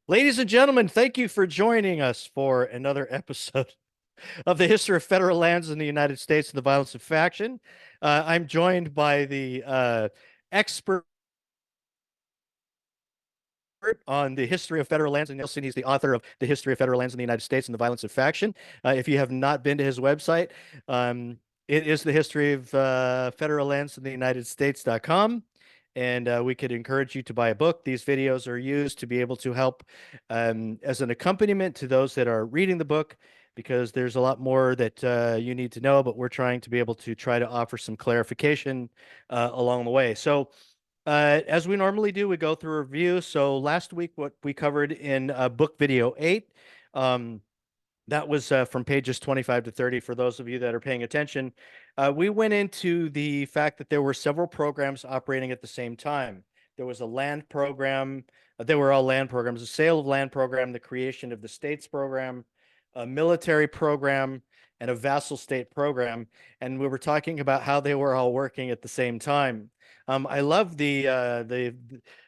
Ladies and gentlemen, thank you for joining us for another episode of the History of Federal Lands in the United States and the Violence of Faction. I'm joined by the expert on the history of federal lands, and Nelson. He's the author of The History of Federal Lands in the United States and the Violence of Faction. If you have not been to his website, um, it is the history of federal lands in the United States.com. And we could encourage you to buy a book. These videos are used to be able to help as an accompaniment to those that are reading the book, because there's a lot more that you need to know, but we're trying to be able to try to offer some clarification along the way. So, as we normally do, we go through a review. So last week, what we covered in book video 8, um, that was from pages 25 to 30 for those of you that are paying attention. We went into the fact that there were several programs operating at the same time. There was a land program, they were all land programs, a sale of land program, the creation of the states program, a military program, and a vassal state program. And we were talking about how they were all working at the same time. I love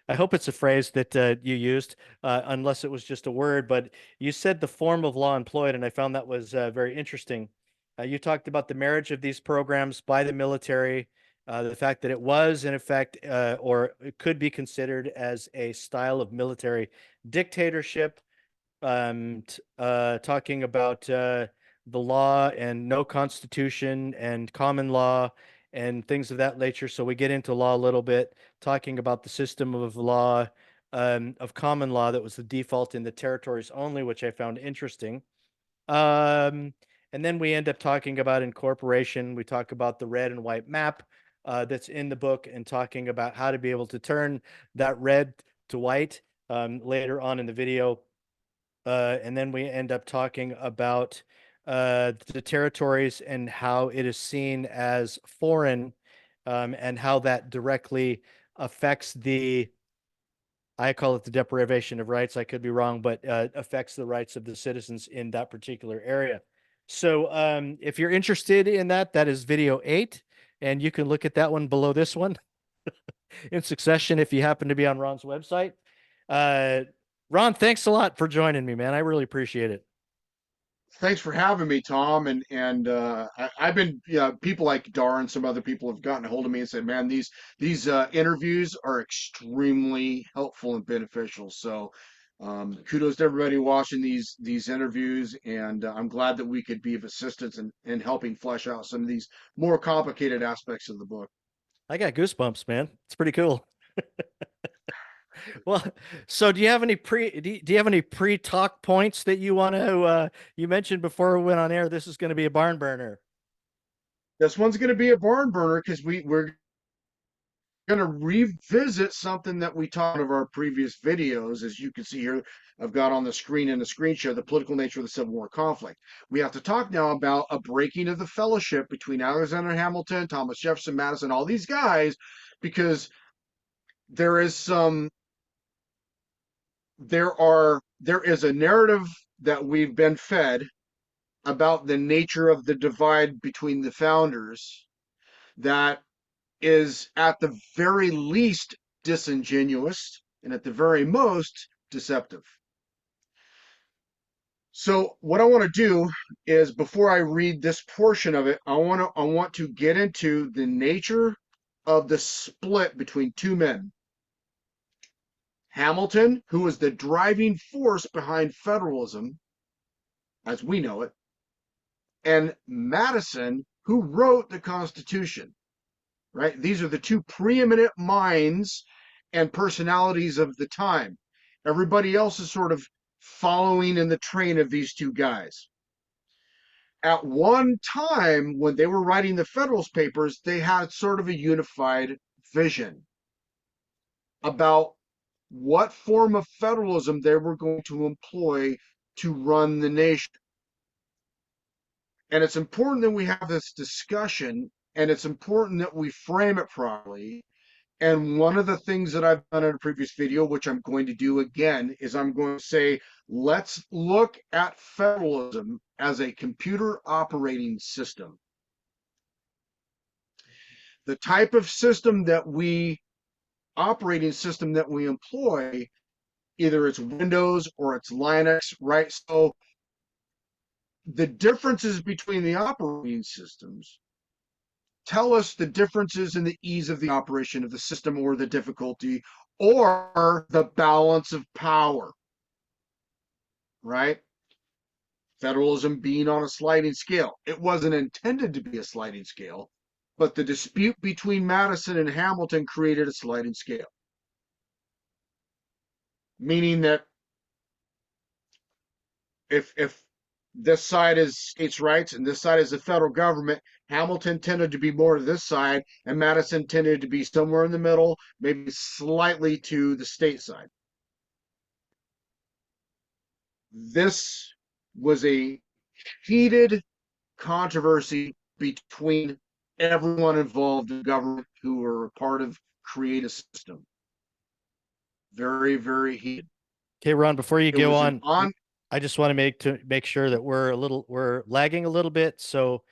I hope it's a phrase that you used, unless it was just a word, but you said the form of law employed, and I found that was very interesting. You talked about the marriage of these programs by the military, the fact that it was, in effect, or it could be considered as a style of military dictatorship, talking about the law and no constitution and common law and things of that nature. So we get into law a little bit, talking about the system of law, of common law that was the default in the territories only, which I found interesting. Um, and then we end up talking about incorporation. We talk about the red and white map that's in the book, and talking about how to be able to turn that red to white later on in the video. And then we end up talking about the territories and how it is seen as foreign, and how that directly affects I call it the deprivation of rights. I could be wrong, but affects the rights of the citizens in that particular area. So if you're interested in that, that is video 8, and you can look at that one below this one in succession if you happen to be on Ron's website. Uh, Ron, thanks a lot for joining me, man. I really appreciate it. Thanks for having me, Tom. I've been, people like Dar and some other people have gotten a hold of me and said, man, these interviews are extremely helpful and beneficial. So, kudos to everybody watching these interviews, and I'm glad that we could be of assistance in helping flesh out some of these more complicated aspects of the book. I got goosebumps, man. It's pretty cool. Well, so do you have any pre-talk points that you want to you mentioned before we went on air this is going to be a barn burner. This one's going to be a barn burner because we're going to revisit something that we taught of our previous videos. As you can see here, I've got on the screen in the screen share the political nature of the Civil War conflict. We have to talk now about a breaking of the fellowship between Alexander Hamilton, Thomas Jefferson, Madison, all these guys, because there is some, there is a narrative that we've been fed about the nature of the divide between the founders that is at the very least disingenuous and at the very most deceptive. So what I want to do is before I read this portion of it, I want to get into the nature of the split between two men. Hamilton, who was the driving force behind federalism as we know it, and Madison, who wrote the Constitution. Right? These are the two preeminent minds and personalities of the time. Everybody else is sort of following in the train of these two guys. At one time, when they were writing the Federalist Papers, they had sort of a unified vision about what form of federalism they were going to employ to run the nation. And it's important that we have this discussion, and it's important that we frame it properly. And one of the things that I've done in a previous video, which I'm going to do again, is I'm going to say, let's look at federalism as a computer operating system. The type of operating system that we employ either it's Windows or it's Linux, right? So the differences between the operating systems tell us the differences in the ease of the operation of the system or the difficulty or the balance of power, right? Federalism being on a sliding scale. It wasn't intended to be a sliding scale, but the dispute between Madison and Hamilton created a sliding scale, meaning that if this side is states' rights and this side is the federal government, Hamilton tended to be more to this side, and Madison tended to be somewhere in the middle, maybe slightly to the state side. This was a heated controversy between everyone involved in government who were a part of create a system. Very, very heated. Okay, Ron, before you It go was an on, on. I just want to make sure that we're lagging a little bit. So,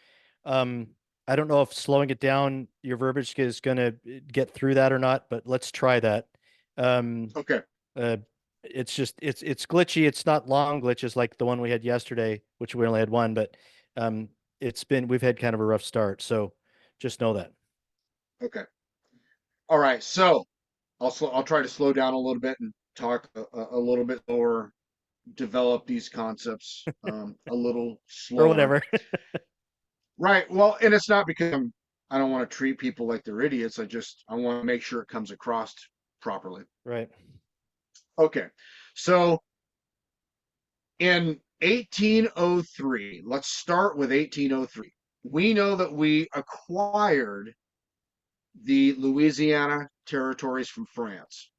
um, I don't know if slowing it down, your verbiage is going to get through that or not, but let's try that. Um, Okay. uh, it's just it's glitchy. It's not long glitches like the one we had yesterday, which we only had one, but we've had kind of a rough start. So just know that. Okay. All right. So I'll try to slow down a little bit and talk a little bit slower, develop these concepts a little Or slower. whatever. Right. Well, and it's not because I don't want to treat people like they're idiots. I want to make sure it comes across properly. Right. Okay. So in 1803, let's start with 1803. We know that we acquired the Louisiana territories from France.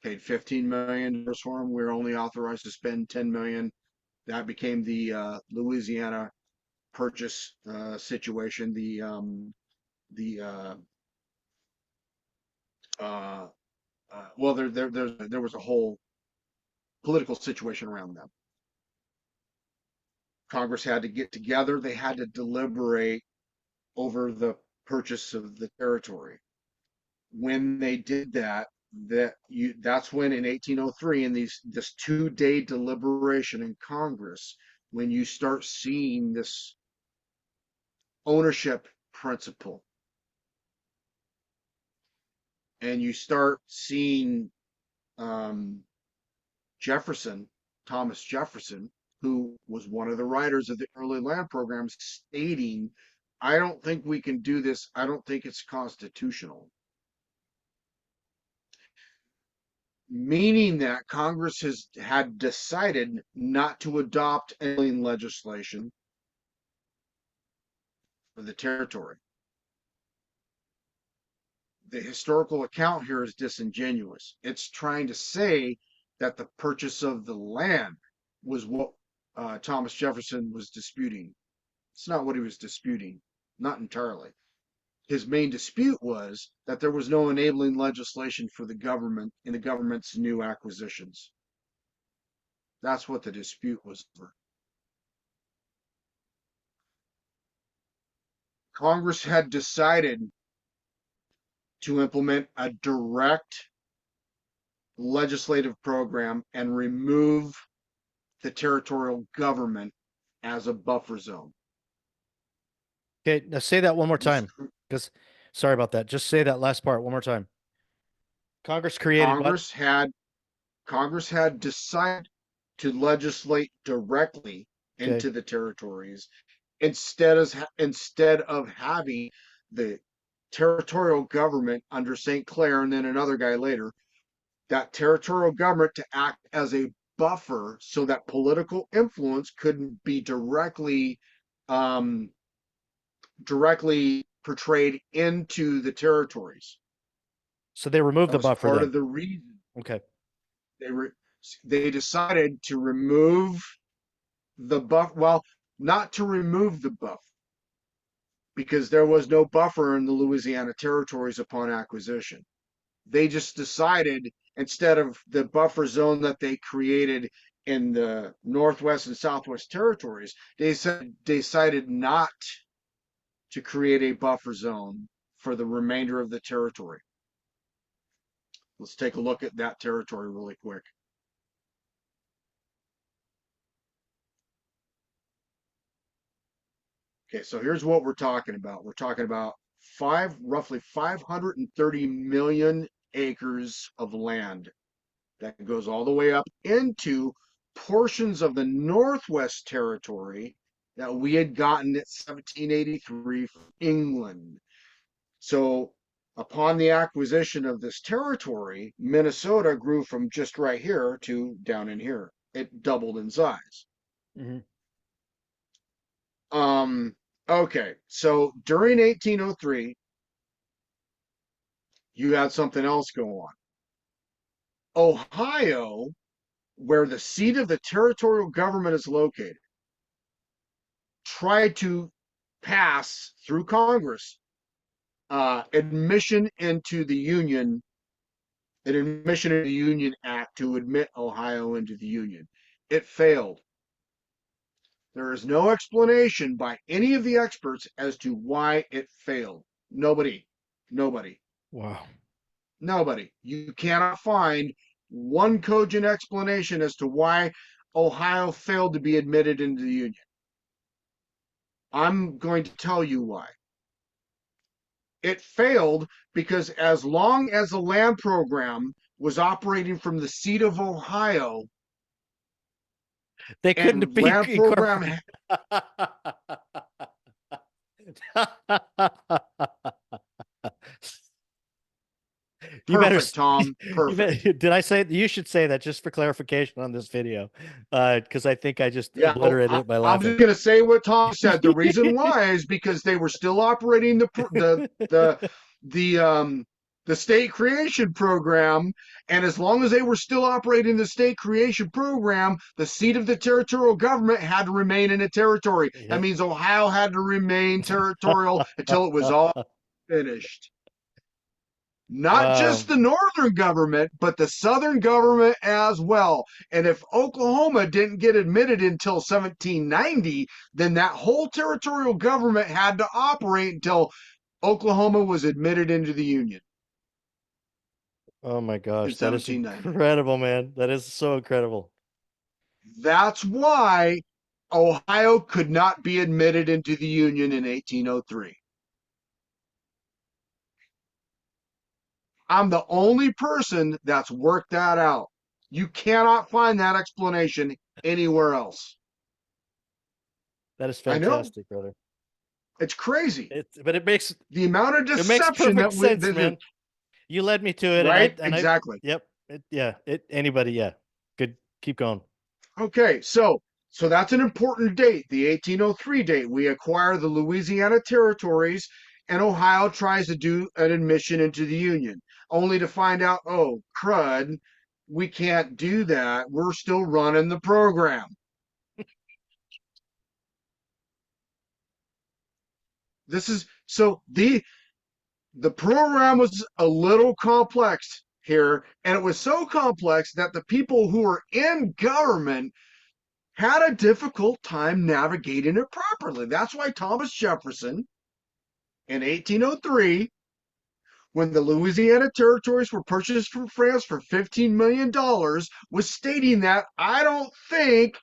Paid $15 million for them. We were only authorized to spend $10 million. That became the Louisiana Purchase situation. The uh, well, there was a whole political situation around them. Congress had to get together. They had to deliberate over the purchase of the territory. When they did that, that's when in 1803 in this 2-day deliberation in Congress, when you start seeing this ownership principle and you start seeing um, Jefferson, Thomas Jefferson, who was one of the writers of the early land programs, stating, I don't think we can do this. I don't think it's constitutional. Meaning that Congress had decided not to adopt alien legislation for the territory. The historical account here is disingenuous. It's trying to say that the purchase of the land was what Thomas Jefferson was disputing. It's not what he was disputing, not entirely. His main dispute was that there was no enabling legislation for the government in the government's new acquisitions. That's what the dispute was over. Congress had decided to implement a direct legislative program and remove the territorial government as a buffer zone. Okay, now say that one more This time, because sorry about that. Just say that last part one more time. Congress created what? Congress had Congress had decided to legislate directly Okay. into the territories instead of having the territorial government under St. Clair and then another guy later, that territorial government to act as a buffer so that political influence couldn't be um, directly portrayed into the territories. So they removed That the was buffer part then. of the reason Okay. they re- they decided to remove the buff. Well, not to remove the buff because there was no buffer in the Louisiana territories upon acquisition. They just decided instead of the buffer zone that they created in the Northwest and Southwest territories, they decided not to create a buffer zone for the remainder of the territory. Let's take a look at that territory really quick. Okay, so here's what we're talking about. We're talking about roughly 530 million acres of land that goes all the way up into portions of the Northwest Territory that we had gotten at 1783 from England. So, upon the acquisition of this territory, Minnesota grew from just right here to down in here. It doubled in size. Mm-hmm. Okay, so during 1803, you had something else go on. Ohio, where the seat of the territorial government is located, tried to pass through Congress admission into the Union, an admission into the Union Act to admit Ohio into the Union. It failed. There is no explanation by any of the experts as to why it failed. Nobody. Nobody. Wow. Nobody. You cannot find one cogent explanation as to why Ohio failed to be admitted into the Union. I'm going to tell you why. It failed because as long as the land program was operating from the seat of Ohio They couldn't and be land program, You better, perfect, Tom, perfect. did I say you should say that just for clarification on this video? Because I think I just Yeah, obliterated it by I'm laughing. just going to say what Tom said. The reason why is because they were still operating the state creation program, and as long as they were still operating the state creation program, the seat of the territorial government had to remain in a territory. That Yep. means Ohio had to remain territorial until it was all finished. Not just the northern government, but the southern government as well. And if Oklahoma didn't get admitted until 1790, then that whole territorial government had to operate until Oklahoma was admitted into the Union Oh my in gosh, that is 1790. incredible, man. That is so incredible. That's why Ohio could not be admitted into the Union in 1803. I'm the only person that's worked that out. You cannot find that explanation anywhere else. That is I know. fantastic, brother. It's crazy. But it makes The amount of it makes deception perfect that we sense, man. You led me to it, right? and I Exactly. yep, anybody, yeah. Good, keep going. Okay, so that's an important date, the 1803 date. We acquire the Louisiana territories, and Ohio tries to do an admission into the Union, only to find out, oh, crud, we can't do that. We're still running the program. This is so the program was a little complex here, and it was so complex that the people who were in government had a difficult time navigating it properly. That's why Thomas Jefferson in 1803, when the Louisiana territories were purchased from France for $15 million, was stating that I don't think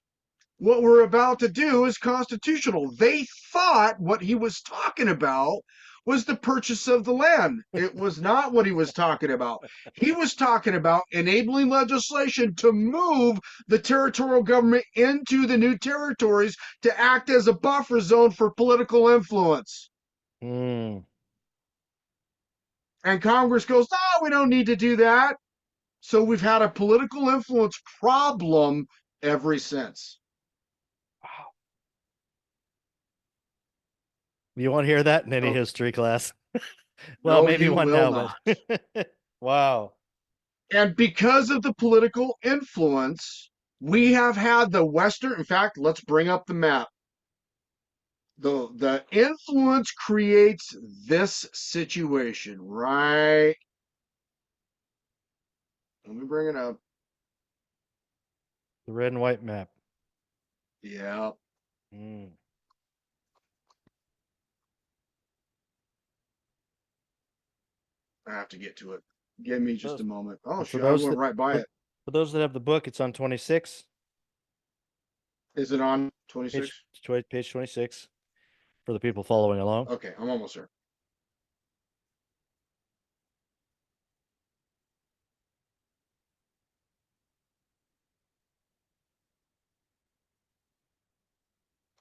what we're about to do is constitutional. They thought what he was talking about was the purchase of the land. It was not what he was talking about. He was talking about enabling legislation to move the territorial government into the new territories to act as a buffer zone for political influence. Mm. And Congress goes, no, we don't need to do that. So we've had a political influence problem ever since. You won't hear that in any Oh, history class. Well, no, maybe you one will now, not. but wow. And because of the political influence, we have had the Western, in fact, let's bring up the map. The influence creates this situation, right? Let me bring it up. The red and white map. Yeah. Mm. I have to get to it. Give me just a moment. Oh, For sure. I those went that right by it. for those that have the book, it's on 26, Is it on 26? page 26. for the people following along. Okay, I'm almost there.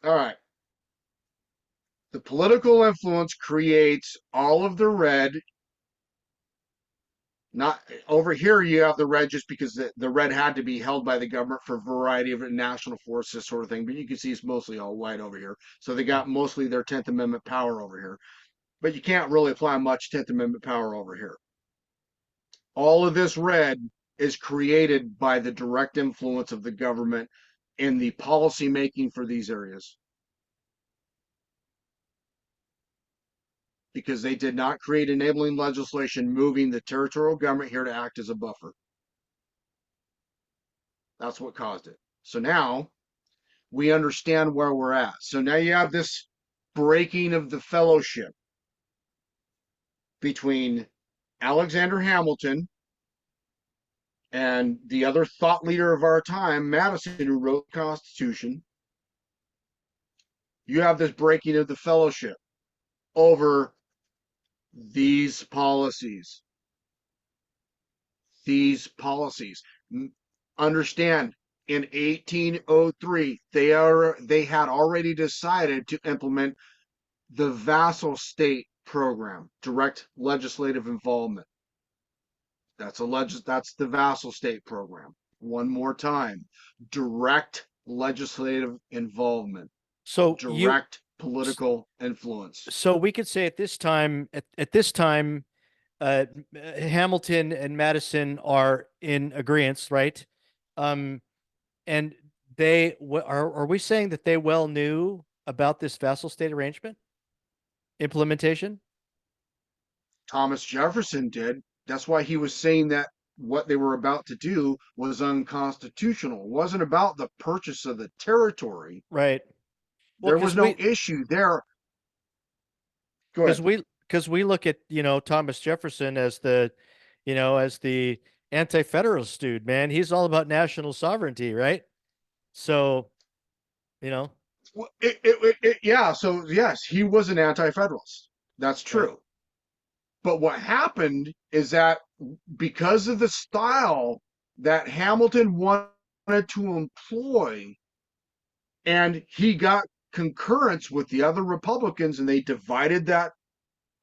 All right. The political influence creates all of the red. Not over here, you have the red just because the red had to be held by the government for a variety of national forces, sort of thing. But you can see it's mostly all white over here. So they got mostly their 10th Amendment power over here. But you can't really apply much 10th Amendment power over here. All of this red is created by the direct influence of the government in the policy making for these areas. Because they did not create enabling legislation moving the territorial government here to act as a buffer. That's what caused it. So now we understand where we're at. So now you have this breaking of the fellowship between Alexander Hamilton and the other thought leader of our time, Madison, who wrote the Constitution. You have this breaking of the fellowship over these policies. These policies. Understand, in 1803, they had already decided to implement the vassal state program, direct legislative involvement. That's the vassal state program. One more time, direct legislative involvement, So direct political influence. So we could say at this time, at this time, Hamilton and Madison are in agreement, right? Um, and are we saying that they well knew about this vassal state arrangement implementation? Thomas Jefferson did. That's why he was saying that what they were about to do was unconstitutional. It wasn't about the purchase of the territory. Right. Well, There was no issue there. Go ahead. Because we look at, Thomas Jefferson as the anti-federalist dude, man. He's all about national sovereignty, right? So, Well, yeah. So yes, he was an anti-federalist. That's true. Right. But what happened is that because of the style that Hamilton wanted to employ, and he got concurrence with the other Republicans, and they divided that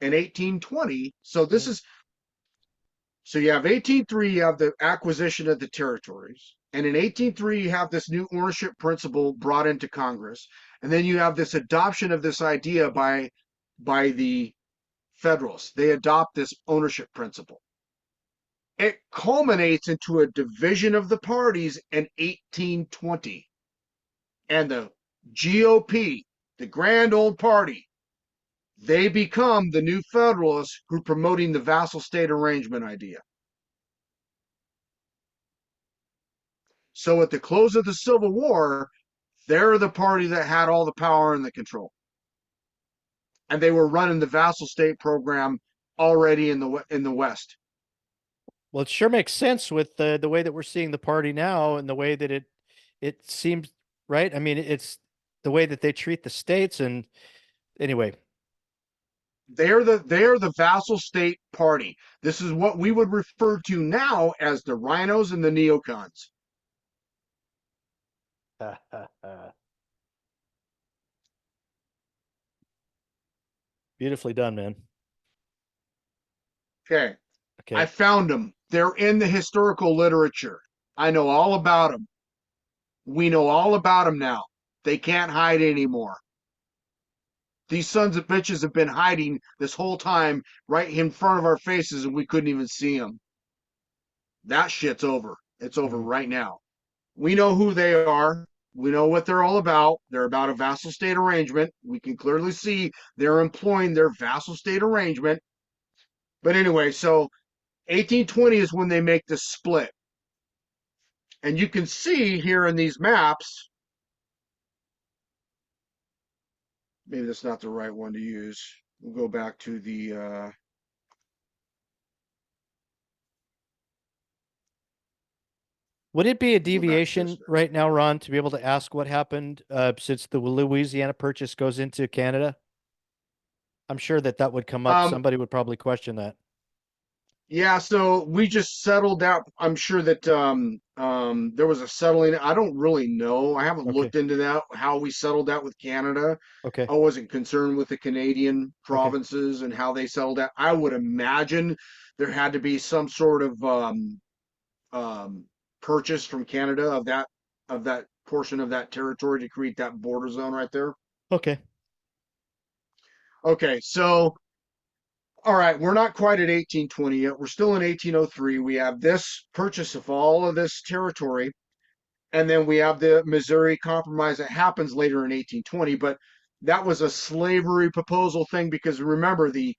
in 1820. So this is, so you have 1803, you have the acquisition of the territories. And in 1803, you have this new ownership principle brought into Congress. And then you have this adoption of this idea by the Federalists. They adopt this ownership principle. It culminates into a division of the parties in 1820. And the GOP, the Grand Old Party, they become the new Federalists who are promoting the vassal state arrangement idea. So at the close of the Civil War, they're the party that had all the power and the control. And they were running the vassal state program already in the West. Well, it sure makes sense with the way that we're seeing the party now and the way that it seems, right? I mean, it's the way that they treat the states. And anyway, they're the vassal state party. This is what we would refer to now as the rhinos and the neocons. Beautifully done, man. Okay. I found them. They're in the historical literature. I know all about them. We know all about them now. They can't hide anymore. These sons of bitches have been hiding this whole time right in front of our faces, and we couldn't even see them. That shit's over. It's over right now. We know who they are. We know what they're all about. They're about a vassal state arrangement. We can clearly see they're employing their vassal state arrangement. But anyway, so 1820 is when they make the split. And you can see here in these maps, maybe that's not the right one to use. We'll go back to the would it be a deviation right now, Ron, to be able to ask what happened since the Louisiana Purchase goes into Canada? I'm sure that that would come up. Um, Somebody would probably question that. yeah, so we just settled out. I'm sure that there was a settling. I don't really know. I haven't Okay. looked into that, how we settled out with Canada. Okay. I wasn't concerned with the Canadian Okay. provinces and how they settled out. I would imagine there had to be some sort of um, purchase from Canada of that portion of that territory to create that border zone right there. Okay. Okay, so all right, we're not quite at 1820 yet. We're still in 1803. We have this purchase of all of this territory, and then we have the Missouri Compromise that happens later in 1820. But that was a slavery proposal thing because remember the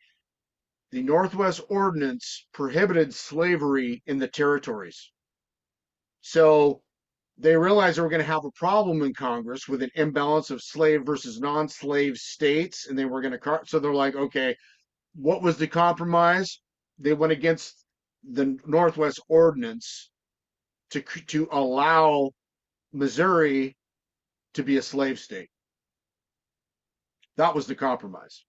Northwest Ordinance prohibited slavery in the territories. So they realized they were going to have a problem in Congress with an imbalance of slave versus non-slave states, and they were going to. So they're like, okay, what was the compromise? They went against the Northwest Ordinance to allow Missouri to be a slave state. That was the compromise.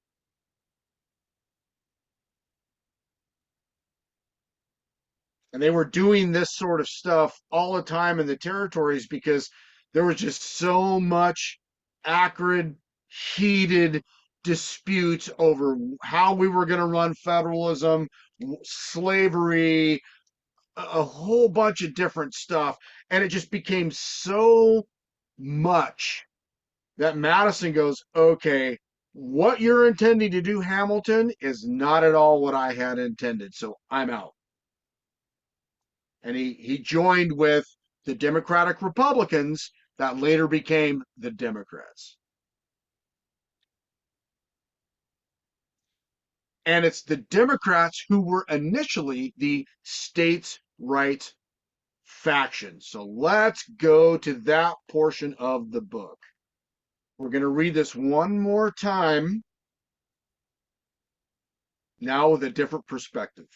And they were doing this sort of stuff all the time in the territories because there was just so much acrid, heated disputes over how we were going to run federalism, slavery, a whole bunch of different stuff. And it just became so much that Madison goes, okay, what you're intending to do, Hamilton, is not at all what I had intended. So I'm out. And he joined with the Democratic Republicans that later became the Democrats. And it's the Democrats who were initially the states' rights faction. So let's go to that portion of the book. We're going to read this one more time, now with a different perspective.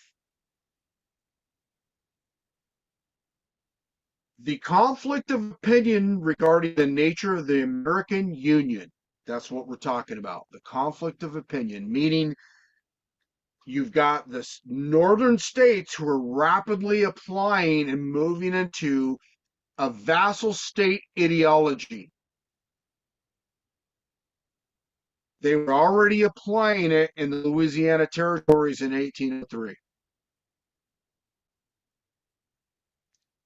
The conflict of opinion regarding the nature of the American Union. That's what we're talking about. The conflict of opinion, meaning you've got the northern states who are rapidly applying and moving into a vassal state ideology. They were already applying it in the Louisiana territories in 1803.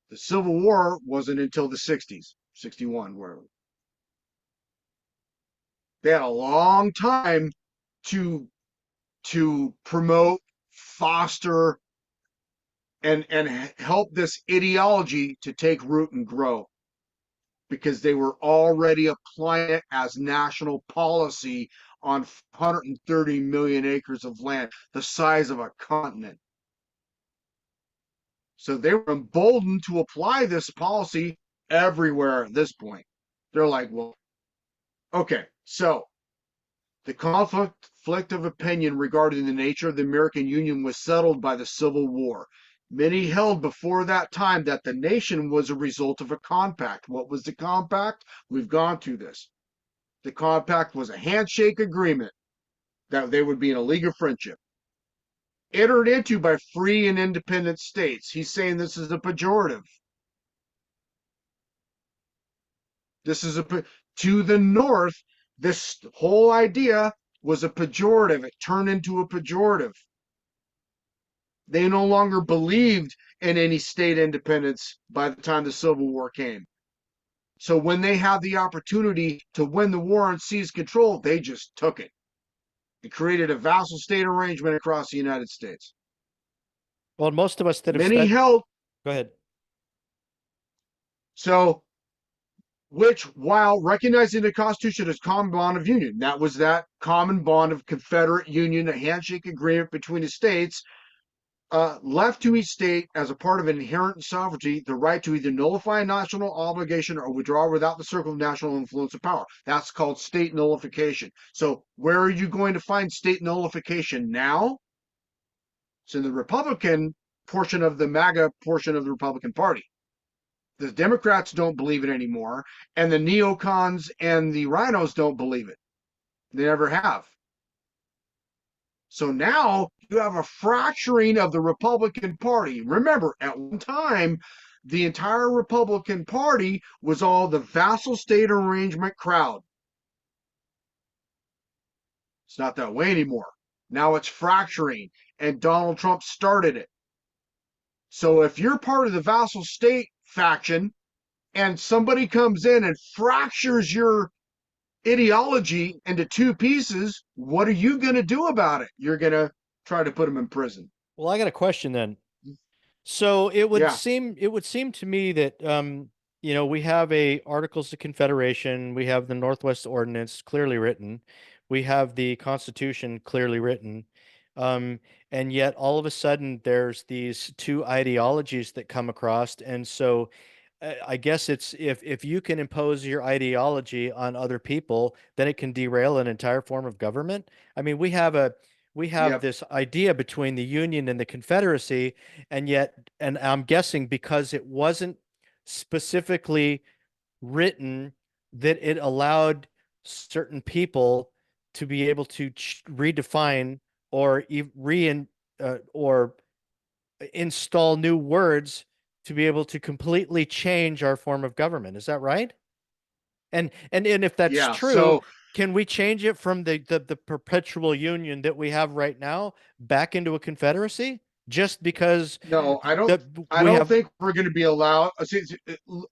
The Civil War wasn't until the 60s, 61, wherever. They had a long time to promote, foster, and help this ideology to take root and grow because they were already applying it as national policy on 130 million acres of land, the size of a continent. So they were emboldened to apply this policy everywhere at this point. They're like, well, okay, so the conflict of opinion regarding the nature of the American Union was settled by the Civil War. Many held before that time that the nation was a result of a compact. What was the compact? We've gone through this. The compact was a handshake agreement that they would be in a league of friendship, entered into by free and independent states. He's saying this is a pejorative. This is to the North, this whole idea was a pejorative. It turned into a pejorative. They no longer believed in any state independence by the time the Civil War came. So when they had the opportunity to win the war and seize control, they just took it. It created a vassal state arrangement across the United States. Well, most of us that have Many studied, held, go ahead. so which, while recognizing the Constitution as common bond of union, that was that common bond of Confederate Union, a handshake agreement between the states, left to each state as a part of inherent sovereignty the right to either nullify a national obligation or withdraw without the circle of national influence or power. That's called state nullification. So where are you going to find state nullification now? It's in the Republican portion of the MAGA portion of the Republican Party. The Democrats don't believe it anymore, and the neocons and the rhinos don't believe it. They never have. So now you have a fracturing of the Republican Party. Remember, at one time, the entire Republican Party was all the vassal state arrangement crowd. It's not that way anymore. Now it's fracturing, and Donald Trump started it. So if you're part of the vassal state faction and somebody comes in and fractures your ideology into two pieces, what are you going to do about it? You're going to try to put them in prison. Well, I got a question then. So Yeah. it would seem to me that we have a Articles of Confederation, we have the Northwest Ordinance clearly written, we have the Constitution clearly written, and yet all of a sudden there's these two ideologies that come across, and so I guess it's if you can impose your ideology on other people, then it can derail an entire form of government. I mean, we have Yep. this idea between the Union and the Confederacy, and I'm guessing because it wasn't specifically written that it allowed certain people to be able to redefine or or install new words to be able to completely change our form of government. Is that right? And if that's Yeah. true, So can we change it from the perpetual union that we have right now back into a confederacy just because no, that I we don't have think we're going to be allowed.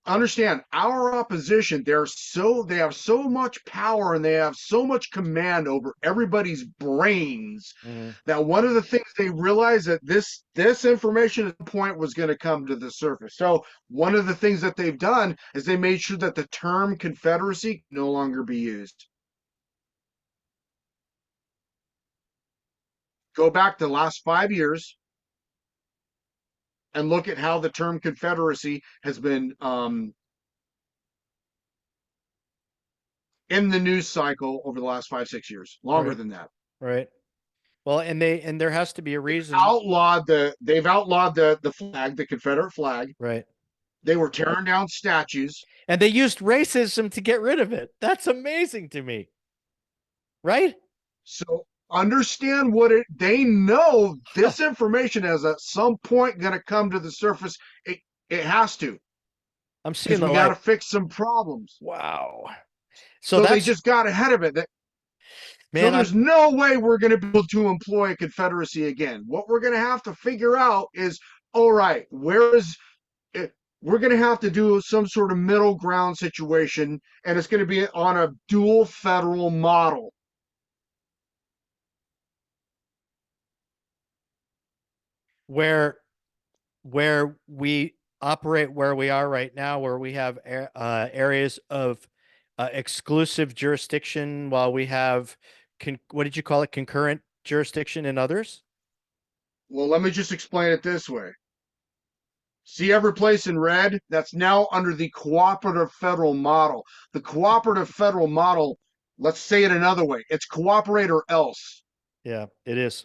Understand, our opposition, they have so much power and they have so much command over everybody's brains Mhm. that one of the things they realized that this information at the point was going to come to the surface. So one of the things that they've done is they made sure that the term Confederacy no longer be used. Go back the last 5 years and look at how the term Confederacy has been in the news cycle over the last 5, 6 years, longer right, than that. right. Well, and there has to be a reason, They've outlawed the flag, the Confederate flag. right? They were tearing down statues. And they used racism to get rid of it. That's amazing to me, right? So understand what they know this information is at some point going to come to the surface. It has to, I'm seeing because the we got to light. fix some problems. Wow. So So they that's, just got ahead of it. So man, there's no way we're going to be able to employ a confederacy again. What we're going to have to figure out is, all right, where is it? We're going to have to do some sort of middle ground situation, and it's going to be on a dual federal model. where we operate where we are right now, where we have areas of exclusive jurisdiction while we have what did you call it? Concurrent jurisdiction in others? Well, let me just explain it this way. See every place in red? That's now under the cooperative federal model. The cooperative federal model, let's say it another way, it's cooperate or else. Yeah, it is.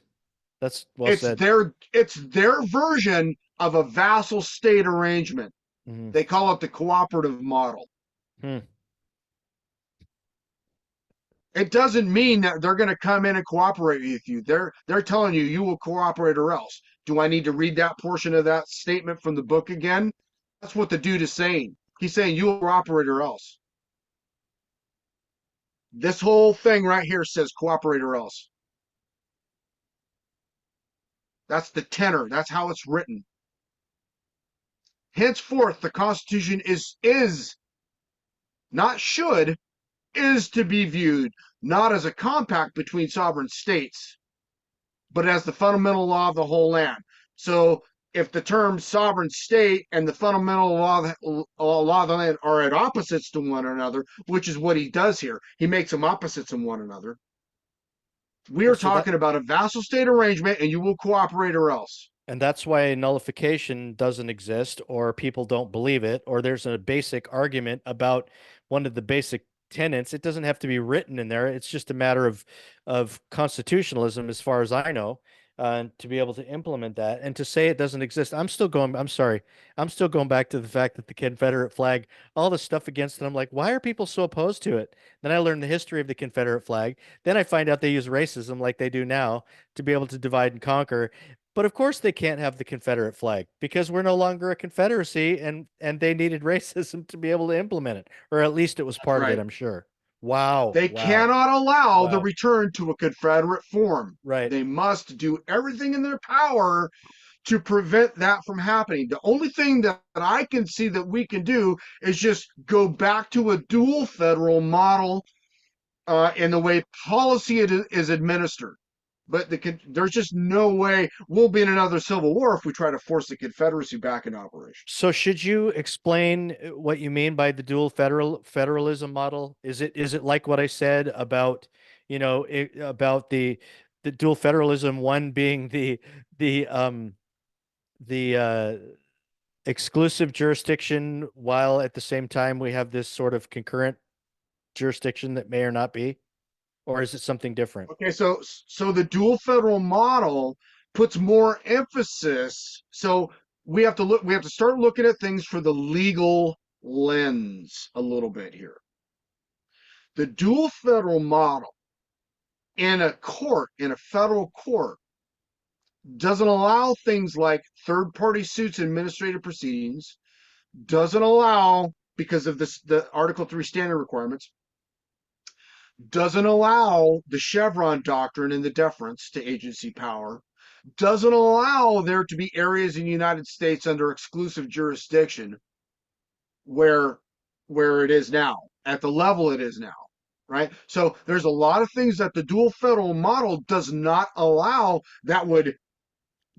That's well It's said. their version of a vassal state arrangement. Hmm. They call it the cooperative model. Hmm. It doesn't mean that they're going to come in and cooperate with you. They're telling you you will cooperate or else. Do I need to read that portion of that statement from the book again? That's what the dude is saying. He's saying you will cooperate or else. This whole thing right here says cooperate or else. That's the tenor. That's how it's written. Henceforth, the Constitution is not should, is to be viewed not as a compact between sovereign states, but as the fundamental law of the whole land. So if the term sovereign state and the fundamental law of the land are at opposites to one another, which is what he does here, he makes them opposites in one another. We Well, are so that talking about a vassal state arrangement, and you will cooperate or else. and that's why nullification doesn't exist, or people don't believe it, or there's a basic argument about one of the basic tenets. It doesn't have to be written in there. It's just a matter of constitutionalism, as far as I know. to be able to implement that. And to say it doesn't exist, I'm sorry, I'm still going back to the fact that the Confederate flag, all the stuff against it, I'm like, why are people so opposed to it? Then I learned the history of the Confederate flag. Then I find out they use racism like they do now to be able to divide and conquer. But of course they can't have the Confederate flag because we're no longer a confederacy, and they needed racism to be able to implement it, or at least it was That's part of it, right. I'm sure. Wow, They wow, cannot allow the wow. return to a Confederate form. Right. They must do everything in their power to prevent that from happening. The only thing that I can see that we can do is just go back to a dual federal model in the way policy is administered. But there's just no way we'll be in another civil war if we try to force the Confederacy back into operation. So should you explain what you mean by the dual federalism model? Is it like what I said about, about the dual federalism, one being the exclusive jurisdiction, while at the same time we have this sort of concurrent jurisdiction that may or not be, or is it something different? Okay, so the dual federal model puts more emphasis. So we have to start looking at things for the legal lens a little bit here. The dual federal model in a court, in a federal court, doesn't allow things like third party suits, administrative proceedings, doesn't allow, because of this, the Article 3 standard requirements, doesn't allow the Chevron doctrine and the deference to agency power, doesn't allow there to be areas in the United States under exclusive jurisdiction where it is now, at the level it is now, right? So there's a lot of things that the dual federal model does not allow that would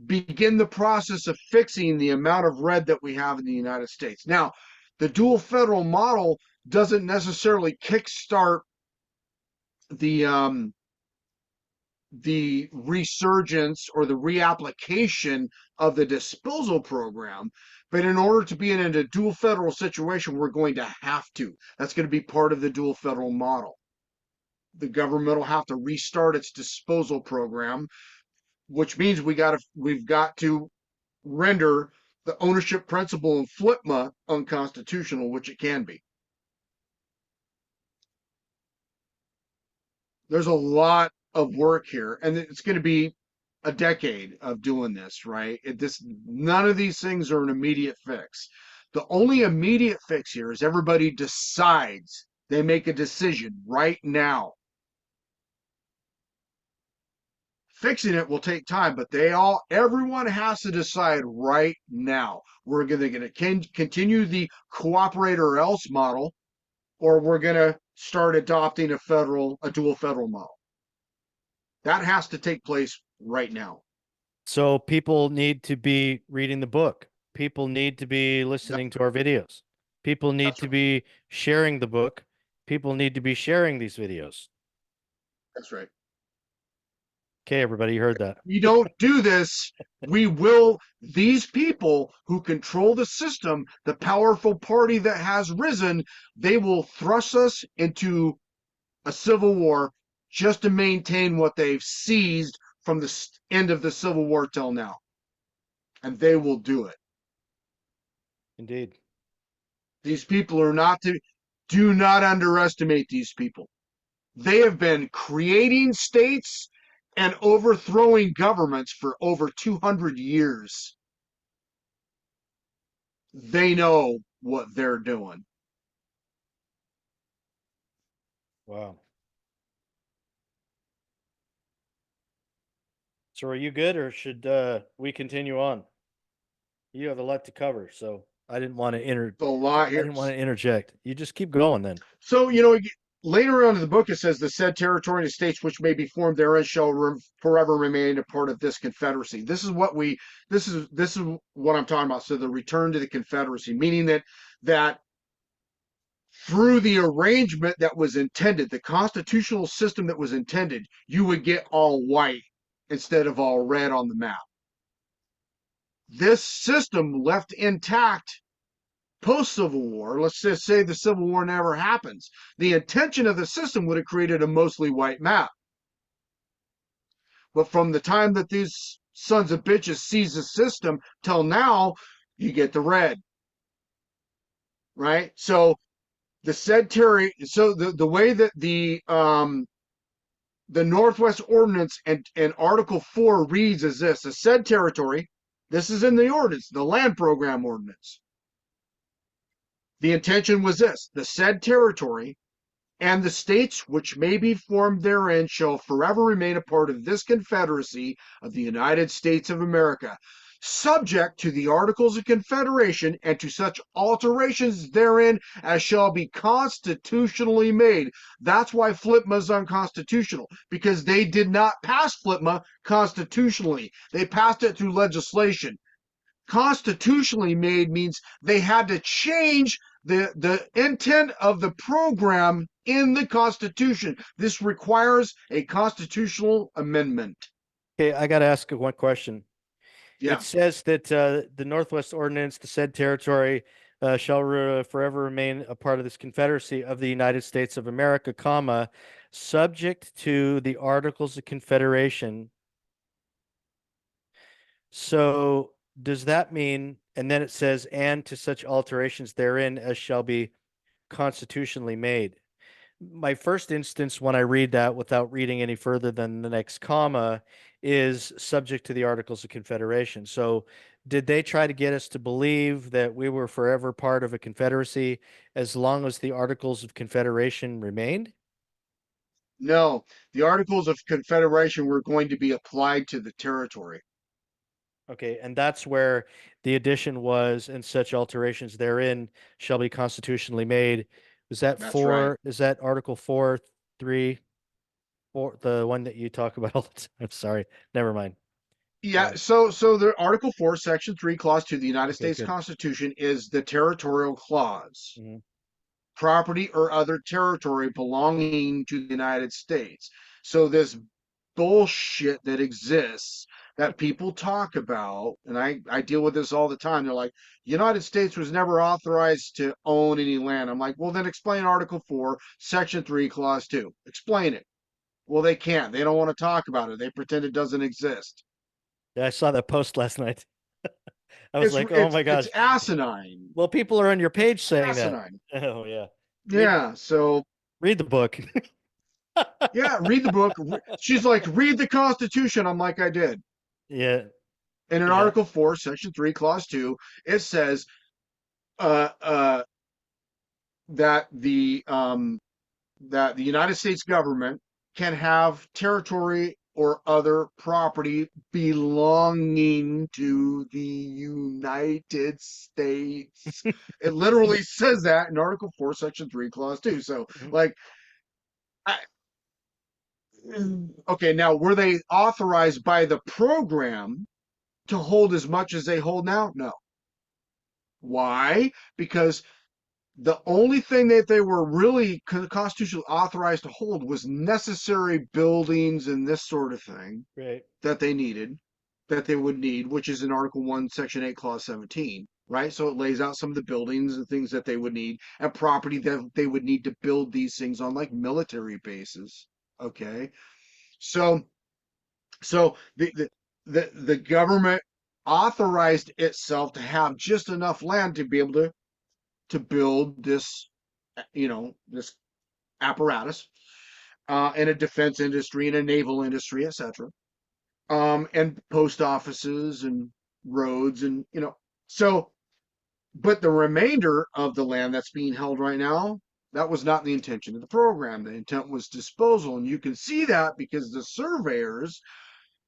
begin the process of fixing the amount of red that we have in the United States. Now, the dual federal model doesn't necessarily kickstart the the resurgence or the reapplication of the disposal program. But in order to be in a dual federal situation, we're going to have to. That's going to be part of the dual federal model. The government will have to restart its disposal program, which means we've got to render the ownership principle in FLIPMA unconstitutional, which it can be. There's a lot of work here, and it's going to be a decade of doing this, right? None of these things are an immediate fix. The only immediate fix here is everybody decides, they make a decision right now. Fixing it will take time, but everyone has to decide right now. We're going to continue the cooperate or else model, or we're going to start adopting a dual federal model. That has to take place right now. So people need to be reading the book. People need to be That, listening to our videos. People need that's to right. be sharing the book. People need to be sharing these videos. That's right. Okay, everybody, you heard that. We don't do this, these people who control the system, the powerful party that has risen, they will thrust us into a civil war just to maintain what they've seized from the end of the Civil War till now. And they will do it. Indeed. These people are not to, do not underestimate these people. They have been creating states and overthrowing governments for over 200 years. They know what they're doing. Wow. So are you good, or should we continue on? You have a lot to cover, so A lot I here. didn't want to interject. You just keep going then. So, later on in the book, it says the said territory and states which may be formed therein shall forever remain a part of this confederacy. This is what I'm talking about. So the return to the confederacy, meaning that through the arrangement that was intended, the constitutional system that was intended, you would get all white instead of all red on the map. This system left intact post Civil War, let's just say the Civil War never happens, the intention of the system would have created a mostly white map. But from the time that these sons of bitches seize the system till now, you get the red, right? So the said Terry, so the way that the Northwest Ordinance and Article 4 reads is this: the said territory, this is in the ordinance, the land program ordinance. The intention was this: the said territory and the states which may be formed therein shall forever remain a part of this Confederacy of the United States of America, subject to the Articles of Confederation and to such alterations therein as shall be constitutionally made. That's why FLIPMA is unconstitutional, because they did not pass FLIPMA constitutionally. They passed it through legislation. Constitutionally made means they had to change the intent of the program in the Constitution. This requires a constitutional amendment. Okay, I got to ask one question. Yeah, It says that the Northwest Ordinance, the said territory, shall forever remain a part of this Confederacy of the United States of America, comma, subject to the Articles of Confederation. So does that mean, and then it says, and to such alterations therein as shall be constitutionally made? My first instance when I read that without reading any further than the next comma is subject to the Articles of Confederation. So did they try to get us to believe that we were forever part of a confederacy as long as the Articles of Confederation remained? no, the Articles of Confederation were going to be applied to the territory. Okay, and that's where the addition was, and such alterations therein shall be constitutionally made. Was that That's right. four? Is that Article 4, 3, 4, the one that you talk about all the time? Sorry, never mind. Yeah, so the Article 4, Section 3, Clause 2 of the United Okay, States good. Constitution is the territorial clause. Mhm. Property or other territory belonging to the United States. So this bullshit that exists that people talk about, and I deal with this all the time. They're like, United States was never authorized to own any land. I'm like, well, then explain Article 4, Section 3, Clause 2. Explain it. Well, they can't. They don't want to talk about it. They pretend it doesn't exist. Yeah, I saw that post last night. I was It's like, oh it's my it's gosh. asinine. Well, people are on your page It's saying that. asinine. Oh yeah. Read Yeah. So read the book. yeah, read the book. She's like, read the Constitution. I'm like, I did. Yeah, And in yeah. Article 4, Section 3, Clause 2, it says uh, uh, that the United States government can have territory or other property belonging to the United States. It literally says that in Article 4, Section 3, Clause 2. So, Mhm. like, I, okay, now were they authorized by the program to hold as much as they hold now? No. Why? Because the only thing that they were really constitutionally authorized to hold was necessary buildings and this sort of thing Right. that they needed, that they would need, which is in Article 1, Section 8, Clause 17, right? So it lays out some of the buildings and things that they would need and property that they would need to build these things on, like military bases. Okay. So so the government authorized itself to have just enough land to be able to build this, this apparatus, in a defense industry, in a naval industry, etc. And post offices and roads and so, but the remainder of the land that's being held right now, that was not the intention of the program. The intent was disposal, and you can see that because the surveyors,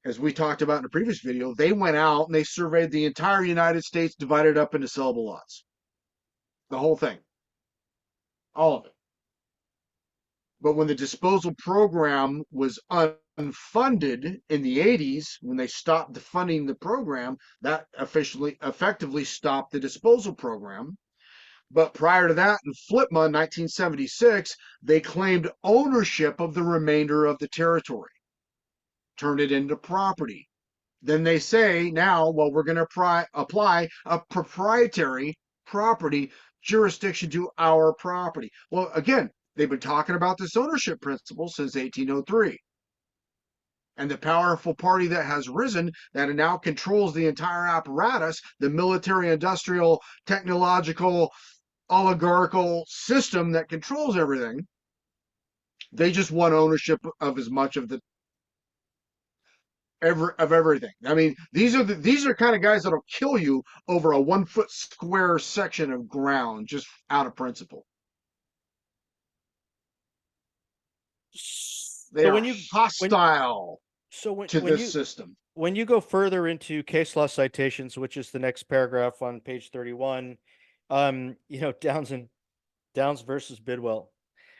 as we talked about in a previous video, they went out and they surveyed the entire United States, divided up into sellable lots, the whole thing, all of it. But when the disposal program was unfunded in the 80s, when they stopped funding the program, that effectively stopped the disposal program. But prior to that, in FLIPMA 1976, they claimed ownership of the remainder of the territory, turned it into property. Then they say now, well, we're going to apply a proprietary property jurisdiction to our property. Well, again, they've been talking about this ownership principle since 1803. And the powerful party that has risen, that now controls the entire apparatus, the military, industrial, technological, oligarchical system that controls everything, they just want ownership of as much of the of everything. I mean, these are kind of guys that'll kill you over a 1 foot square section of ground just out of principle. They So are when hostile so to when this you system. when you go further into case law citations, which is the next paragraph on page 31, Downs versus Bidwell.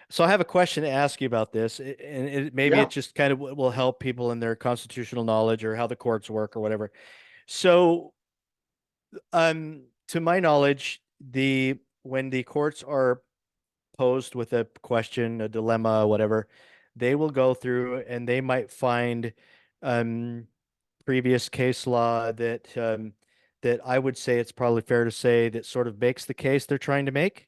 So I have a question to ask you about this, and maybe Yeah. it just kind of will help people in their constitutional knowledge or how the courts work or whatever. So, to my knowledge, the when the courts are posed with a question, a dilemma, whatever, they will go through and they might find um, previous case law that I would say it's probably fair to say that sort of makes the case they're trying to make,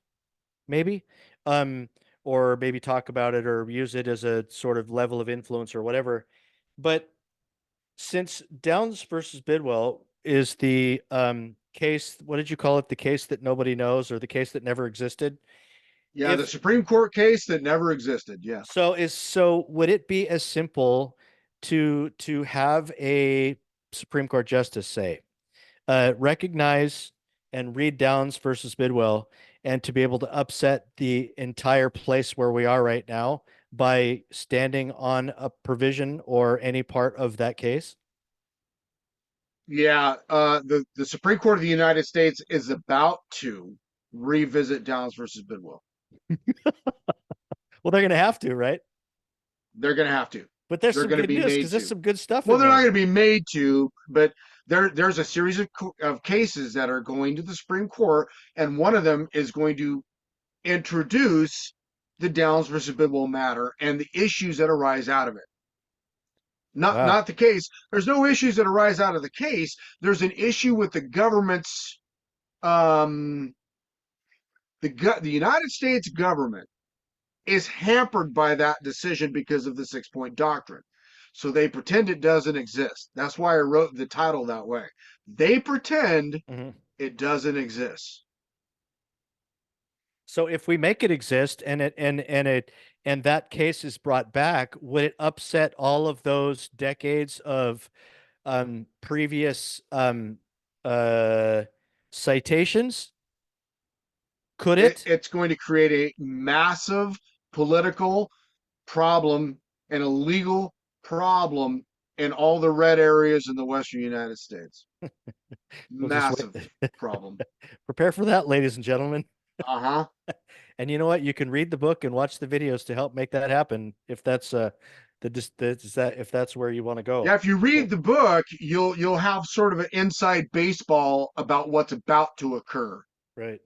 maybe, um, or maybe talk about it or use it as a sort of level of influence or whatever. But since Downs versus Bidwell is the case, what did you call it? The case that nobody knows or the case that never existed? Yeah, the If Supreme Court case that never existed. Yeah. would it be as simple to have a Supreme Court justice say, recognize and read Downs versus Bidwell, and to be able to upset the entire place where we are right now by standing on a provision or any part of that case? Yeah, the Supreme Court of the United States is about to revisit Downs versus Bidwell. Well, they're going to have to, right? They're going to have to. But there's They're some going to good be news made because there's to. some good stuff Well, in they're not there. going to be made to, but there's a series of cases that are going to the Supreme Court, and one of them is going to introduce the Downs versus Bidwell matter and the issues that arise out of it. Wow. Not the case. There's no issues that arise out of the case. There's an issue with the government's um the United States government is hampered by that decision because of the 6 point doctrine. So they pretend it doesn't exist. That's why I wrote the title that way. They pretend Mhm. it doesn't exist. So if we make it exist and that case is brought back, would it upset all of those decades of previous uh citations? Could it? It's going to create a massive political problem and a legal problem in all the red areas in the Western United States. We'll just wait. Massive problem. Prepare for that, ladies and gentlemen. Uh huh. And you know what? You can read the book and watch the videos to help make that happen if that's if that's where you want to go. Yeah, if you So, read the book, you'll have sort of an inside baseball about what's about to occur. right.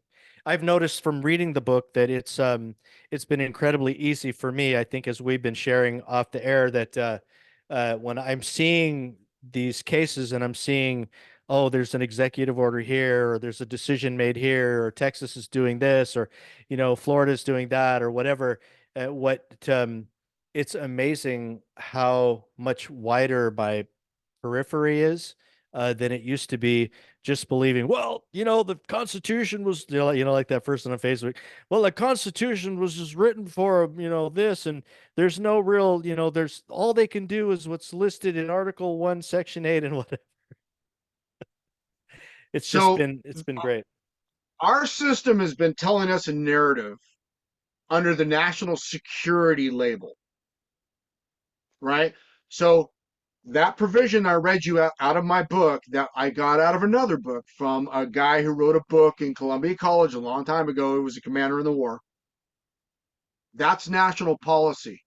I've noticed from reading the book that it's been incredibly easy for me, I think, as we've been sharing off the air, that when I'm seeing these cases and I'm seeing, oh, there's an executive order here, or there's a decision made here, or Texas is doing this, or Florida's doing that, or whatever, what it's amazing how much wider my periphery is than it used to be, just believing, well, the Constitution was, like that person on Facebook. Well, the Constitution was just written for, this, and there's no real, there's all they can do is what's listed in Article 1, Section 8, and whatever. So It's been great. our system has been telling us a narrative under the national security label, right? So that provision I read you out of my book that I got out of another book from a guy who wrote a book in Columbia College a long time ago. He was a commander in the war. That's national policy.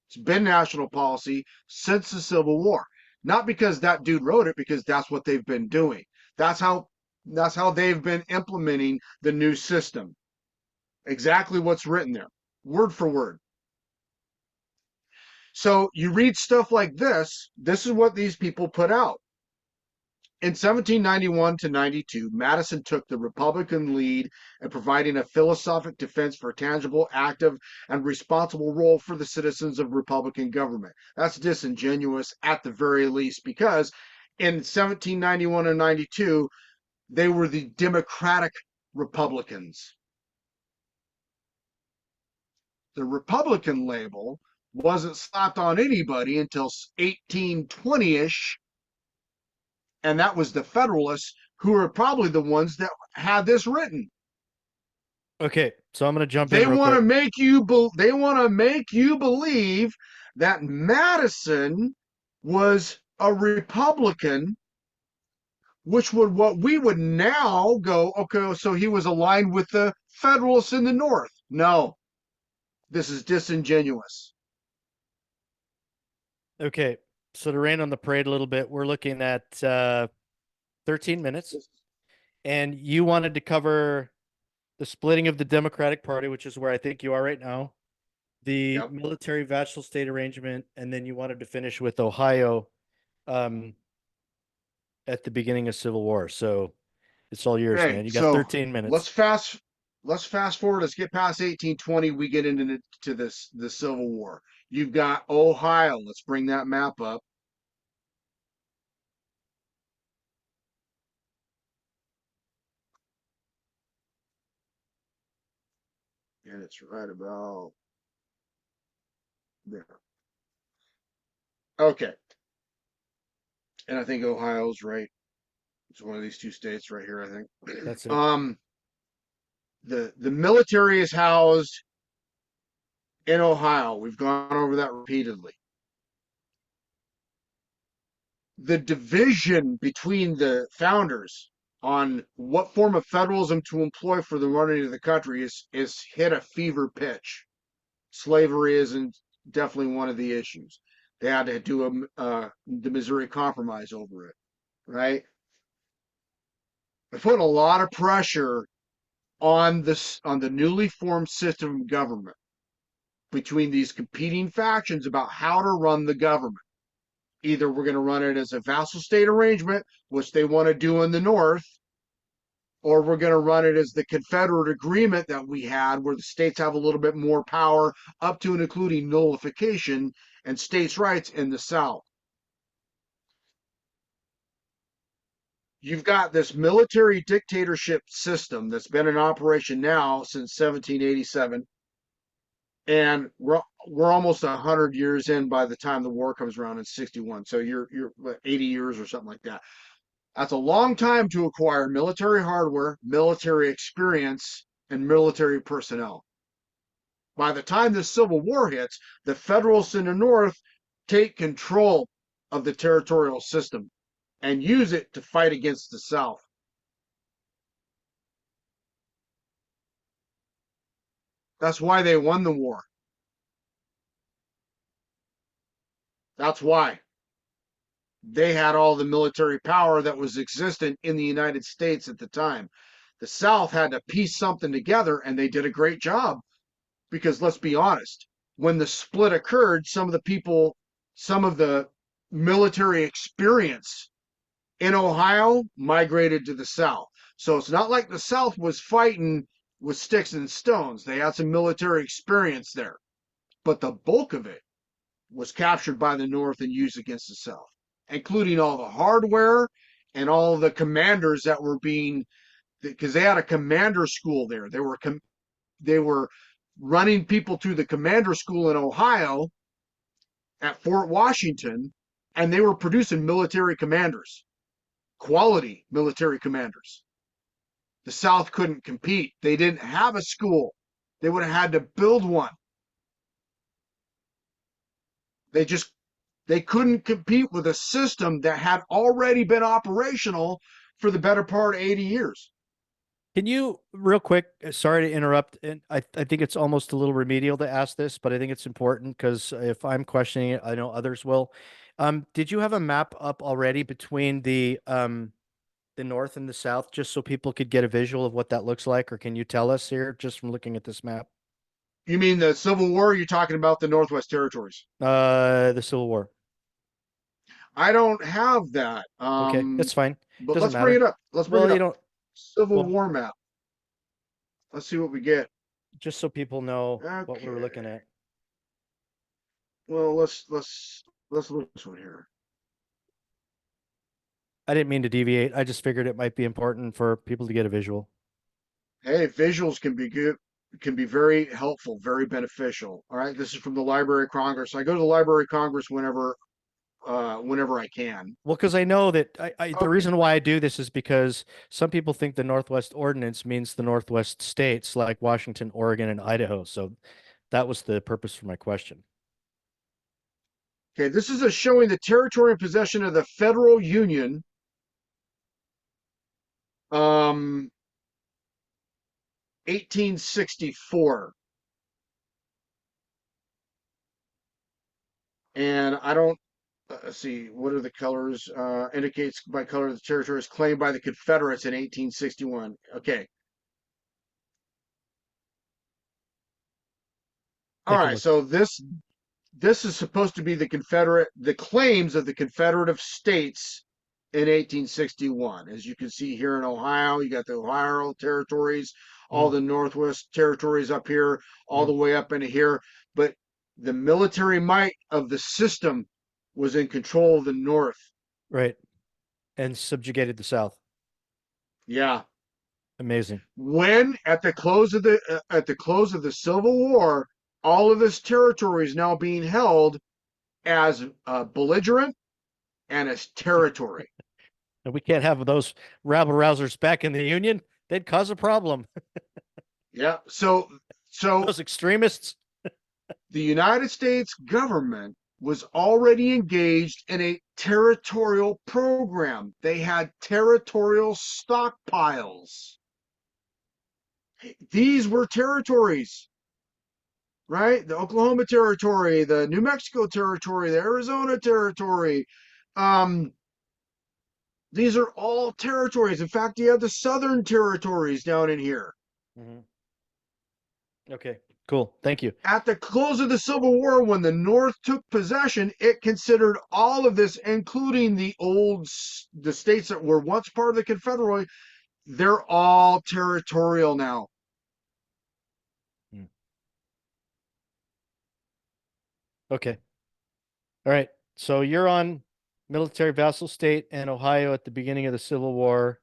It's been national policy since the Civil War. Not because that dude wrote it, because that's what they've been doing. That's how that's how they've been implementing the new system. Exactly what's written there, word for word. So you read stuff like this. This is what these people put out. In 1791 to 92, Madison took the Republican lead in providing a philosophic defense for a tangible, active, and responsible role for the citizens of Republican government. That's disingenuous at the very least, because in 1791 and 92, they were the Democratic Republicans. The Republican label wasn't slapped on anybody until 1820-ish, and that was the Federalists, who are probably the ones that had this written. Okay, so I'm going to jump They in real want to quick. make you they want to make you believe that Madison was a Republican, which would what we would now go, okay, so he was aligned with the Federalists in the North. No, this is disingenuous. Okay, so to rain on the parade a little bit, we're looking at 13 minutes, and you wanted to cover the splitting of the Democratic Party, which is where I think you are right now, the Yep. military vassal state arrangement, and then you wanted to finish with Ohio um, at the beginning of Civil War. So it's all yours, Okay, man. You got so 13 let's minutes. fast let's fast forward. Let's get past 1820. We get into the Civil War. You've got Ohio. Let's bring that map up. And it's right about there. Okay. And I think Ohio's right. It's one of these two states right here, I think. That's it. The military is housed in Ohio. We've gone over that repeatedly. The division between the founders on what form of federalism to employ for the running of the country is hit a fever pitch. Slavery isn't definitely one of the issues. They had to do the Missouri Compromise over it, right? They put a lot of pressure on the newly formed system of government between these competing factions about how to run the government. Either we're going to run it as a vassal state arrangement, which they want to do in the North, or we're going to run it as the Confederate agreement that we had, where the states have a little bit more power, up to and including nullification and states' rights in the South. You've got this military dictatorship system that's been in operation now since 1787, and we're almost 100 years in by the time the war comes around in 61. So you're 80 years or something like that. That's a long time to acquire military hardware, military experience, and military personnel. By the time the Civil War hits, the Federalists in the North take control of the territorial system and use it to fight against the South. That's why they won the war. That's why they had all the military power that was existent in the United States at the time. The South had to piece something together, and they did a great job. Because let's be honest, when the split occurred, some of the military experience in Ohio migrated to the South. So it's not like the South was fighting with sticks and stones. They had some military experience there. But the bulk of it was captured by the North and used against the South, including all the hardware and all the commanders that were being, because they had a commander school there. They were running people through the commander school in Ohio at Fort Washington, and they were producing military commanders, quality military commanders. The South couldn't compete. They didn't have a school. They would have had to build one. They just they couldn't compete with a system that had already been operational for the better part of 80 years. Can you, real quick, sorry to interrupt, and I think it's almost a little remedial to ask this, but I think it's important because if I'm questioning it, I know others will. Did you have a map up already between the North and the South, just so people could get a visual of what that looks like, or can you tell us here just from looking at this map? You mean the Civil War? Or you're talking about the Northwest Territories? The Civil War. I don't have that. Okay, that's fine. But Doesn't let's bring it matter. up. Let's bring it Well, you up. don't. Civil Well, War map. Let's see what we get. just so people know what we're Okay. looking at. Well, let's look at this one here. I didn't mean to deviate. I just figured it might be important for people to get a visual. Hey, visuals can be good, can be very helpful, very beneficial. All right, this is from the Library of Congress. I go to the Library of Congress whenever I can. Well, because I know that the Okay. reason why I do this is because some people think the Northwest Ordinance means the Northwest states like Washington, Oregon, and Idaho. So that was the purpose for my question. Okay, this is a showing the territory and possession of the federal union. Um, 1864. And I don't let's see, what are the colors? Indicates by color the territory is claimed by the Confederates in 1861. Okay. All Take a right. look. So this is supposed to be the claims of the Confederate States in 1861. As you can see here in Ohio, you got the Ohio territories, all Mhm, the Northwest territories up here, all mhm. the way up into here. But the military might of the system was in control of the North. Right. And subjugated the South. Yeah. Amazing. When at the close of the Civil War, all of this territory is now being held as belligerent and as territory. And we can't have those rabble rousers back in the Union. They'd cause a problem. Yeah. So Those extremists. the United States government was already engaged in a territorial program. They had territorial stockpiles. These were territories, right? The Oklahoma Territory, the New Mexico Territory, the Arizona Territory. Um, these are all territories. In fact, you have the Southern Territories down in here. Mhm. Okay, cool. Thank you. At the close of the Civil War, when the North took possession, it considered all of this, including the states that were once part of the Confederate. They're all territorial now. Mm. Okay. All right. So you're on military vassal state and Ohio at the beginning of the Civil War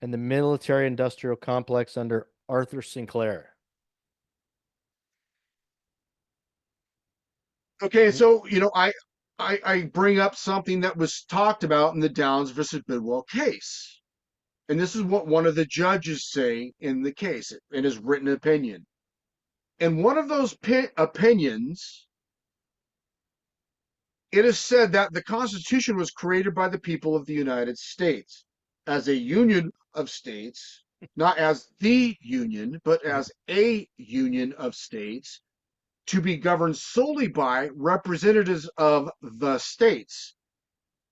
and the military industrial complex under Arthur Sinclair. Okay, Mm, so I bring up something that was talked about in the Downs versus Bidwell case. And this is what one of the judges say in the case, in his written opinion. In one of those opinions, it is said that the Constitution was created by the people of the United States as a union of states, not as the union, but mhm. as a union of states to be governed solely by representatives of the states.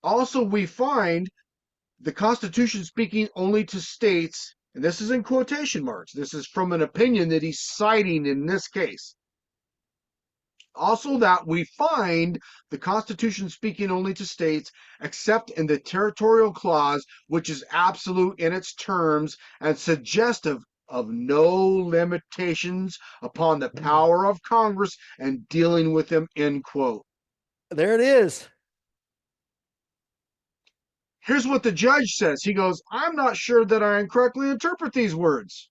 Also, we find the Constitution speaking only to states, and this is in quotation marks. This is from an opinion that he's citing in this case. Also, that we find the Constitution speaking only to states, except in the territorial clause, which is absolute in its terms and suggestive of no limitations upon the power of Congress and dealing with them, end quote. There it is. Here's what the judge says. He goes, I'm not sure that I incorrectly interpret these words.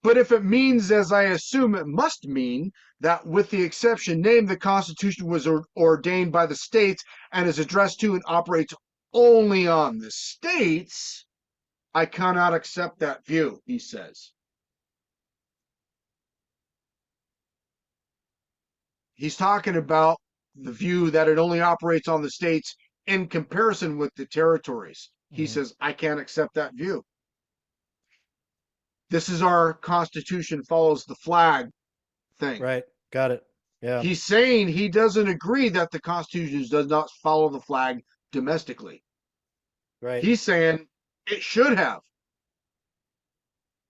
But if it means, as I assume it must mean, that with the exception named, the Constitution was ordained by the states and is addressed to and operates only on the states, I cannot accept that view, he says. He's talking about the view that it only operates on the states in comparison with the territories. He Mhm. says, I can't accept that view. This is our Constitution follows the flag thing. Right. Got it. Yeah. He's saying he doesn't agree that the Constitution does not follow the flag domestically. Right. He's saying it should have.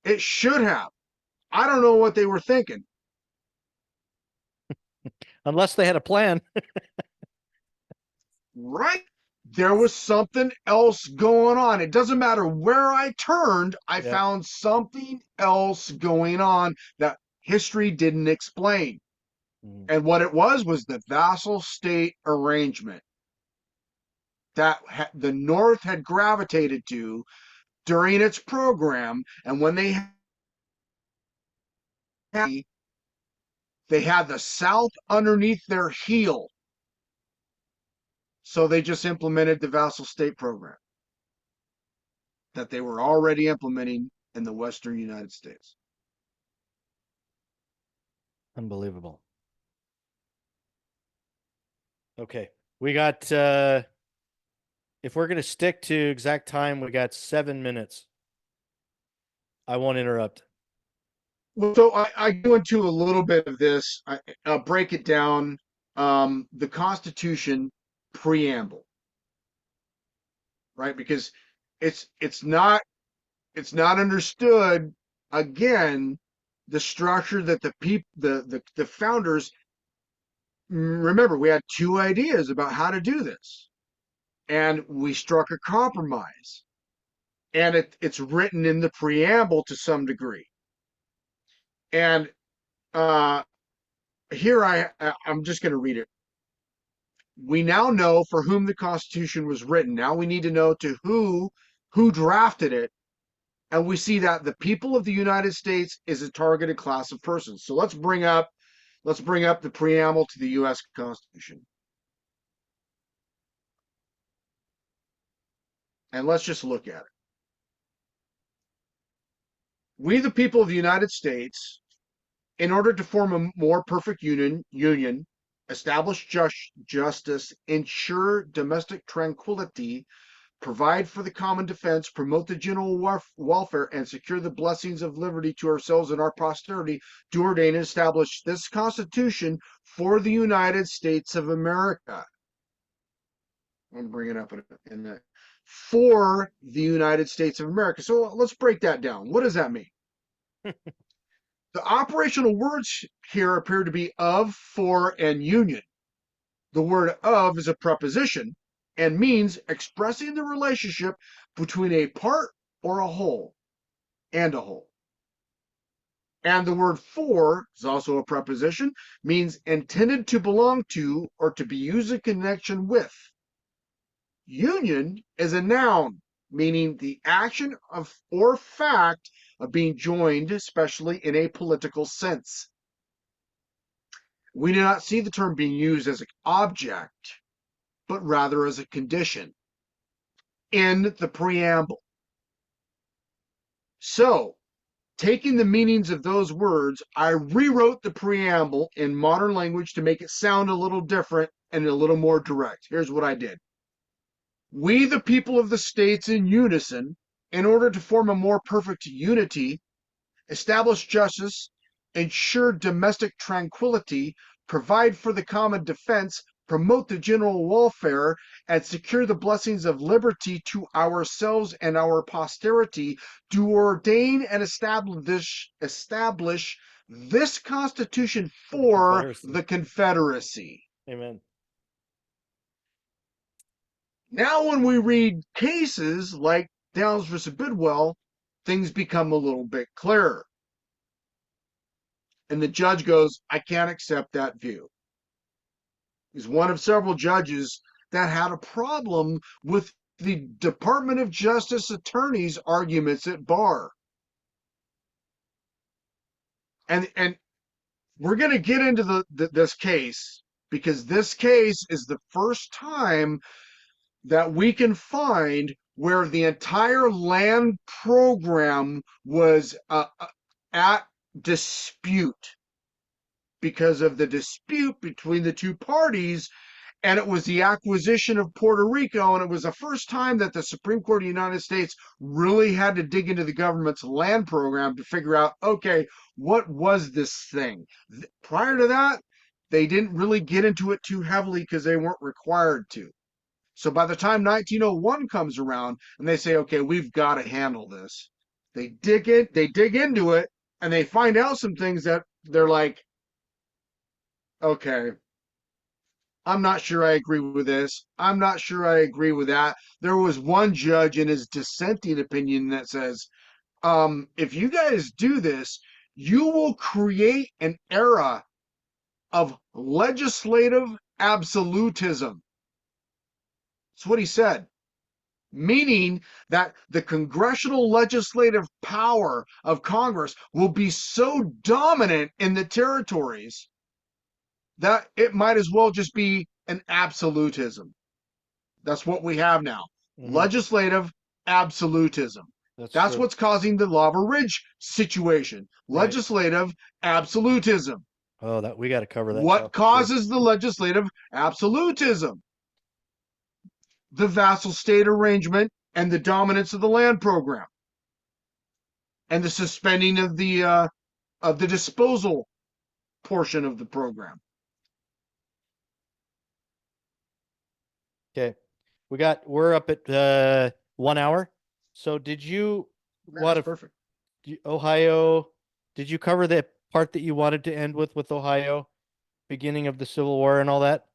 It should have. I don't know what they were thinking. Unless they had a plan. Right? There was something else going on. It doesn't matter where I turned, I Yeah. found something else going on that history didn't explain. Mhm. And what it was the vassal state arrangement that the North had gravitated to during its program. And when they had the South underneath their heel, so they just implemented the vassal state program that they were already implementing in the Western United States. Unbelievable. Okay. We got if we're gonna stick to exact time, we got 7 minutes. I won't interrupt. So I go into a little bit of this. I'll break it down. The Constitution preamble, right? Because it's not understood again the structure that the people the founders remember. We had two ideas about how to do this, and we struck a compromise, and it's written in the preamble to some degree. And uh, here I'm just going to read it. We now know for whom the Constitution was written. Now we need to know to who drafted it, and we see that the people of the United States is a targeted class of persons. So let's bring up the preamble to the U.S. Constitution, and let's just look at it. We, the people of the United States, in order to form a more perfect union, establish justice, ensure domestic tranquility, provide for the common defense, promote the general welfare, and secure the blessings of liberty to ourselves and our posterity, do ordain and establish this Constitution for the United States of America. I'm bringing up in the for the United States of America. So let's break that down. What does that mean? The operational words here appear to be of, for, and union. The word of is a preposition and means expressing the relationship between a part or a whole and a whole. And the word for is also a preposition, means intended to belong to or to be used in connection with. Union is a noun, meaning the action of or fact of being joined, especially in a political sense. We do not see the term being used as an object, but rather as a condition in the preamble. So, taking the meanings of those words, I rewrote the preamble in modern language to make it sound a little different and a little more direct. Here's what I did. We, the people of the states, in unison, in order to form a more perfect unity, establish justice, ensure domestic tranquility, provide for the common defense, promote the general welfare, and secure the blessings of liberty to ourselves and our posterity, do ordain and establish this Constitution for Confederacy. the Confederacy. Amen. Now, when we read cases like Downs versus Bidwell, things become a little bit clearer. And the judge goes, I can't accept that view. He's one of several judges that had a problem with the Department of Justice attorney's arguments at bar. And we're going to get into this case because this case is the first time that we can find where the entire land program was at dispute because of the dispute between the two parties. And it was the acquisition of Puerto Rico. And it was the first time that the Supreme Court of the United States really had to dig into the government's land program to figure out, okay, what was this thing? Prior to that, they didn't really get into it too heavily because they weren't required to. So by the time 1901 comes around and they say, okay, we've got to handle this, they dig into it, and they find out some things that they're like, okay, I'm not sure I agree with this. I'm not sure I agree with that. There was one judge in his dissenting opinion that says, if you guys do this, you will create an era of legislative absolutism. That's what he said, meaning that the congressional legislative power of Congress will be so dominant in the territories that it might as well just be an absolutism. That's what we have now. Hmm. Legislative absolutism. That's That's true. what's causing the Lava Ridge situation. Right. Legislative absolutism. Oh, that we got to cover that What topic too. causes the legislative absolutism? The vassal state arrangement and the dominance of the land program and the suspending of the disposal portion of the program. Okay. We're up at 1 hour. So did you That's want perfect. Ohio, did you cover the part that you wanted to end with Ohio, beginning of the Civil War and all that?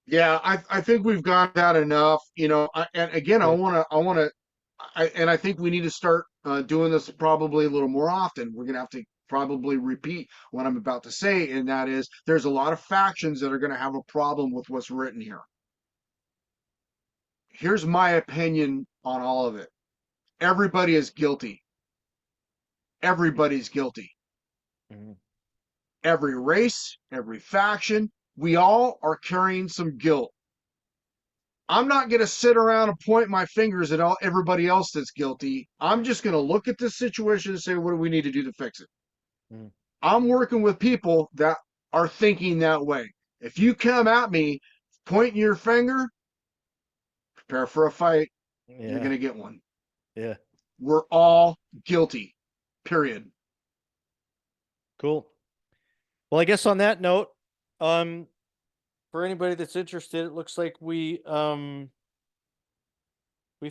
Yeah, I think we've got that enough. And again, Okay. I think we need to start doing this probably a little more often. We're gonna have to probably repeat what I'm about to say, and that is, there's a lot of factions that are gonna have a problem with what's written here. Here's my opinion on all of it. Everybody is guilty. Everybody's guilty. Mhm. Every race, every faction, we all are carrying some guilt. I'm not going to sit around and point my fingers at everybody else that's guilty. I'm just going to look at this situation and say, what do we need to do to fix it? Mhm. I'm working with people that are thinking that way. If you come at me pointing your finger, prepare for a fight. You're Yeah. going to get one. Yeah. We're all guilty, period. Cool. Well, I guess on that note, um, for anybody that's interested, it looks like we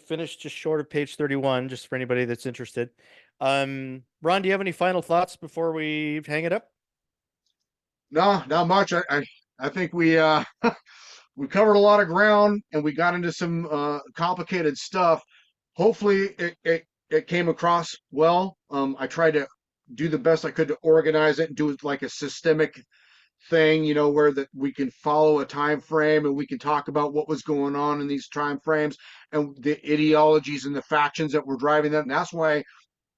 finished just short of page 31, just for anybody that's interested. Ron, do you have any final thoughts before we hang it up? No, not much. I think we we covered a lot of ground and we got into some complicated stuff. Hopefully it came across well. I tried to do the best I could to organize it and do it like a systemic thing, where that we can follow a time frame and we can talk about what was going on in these time frames and the ideologies and the factions that were driving them. And that's why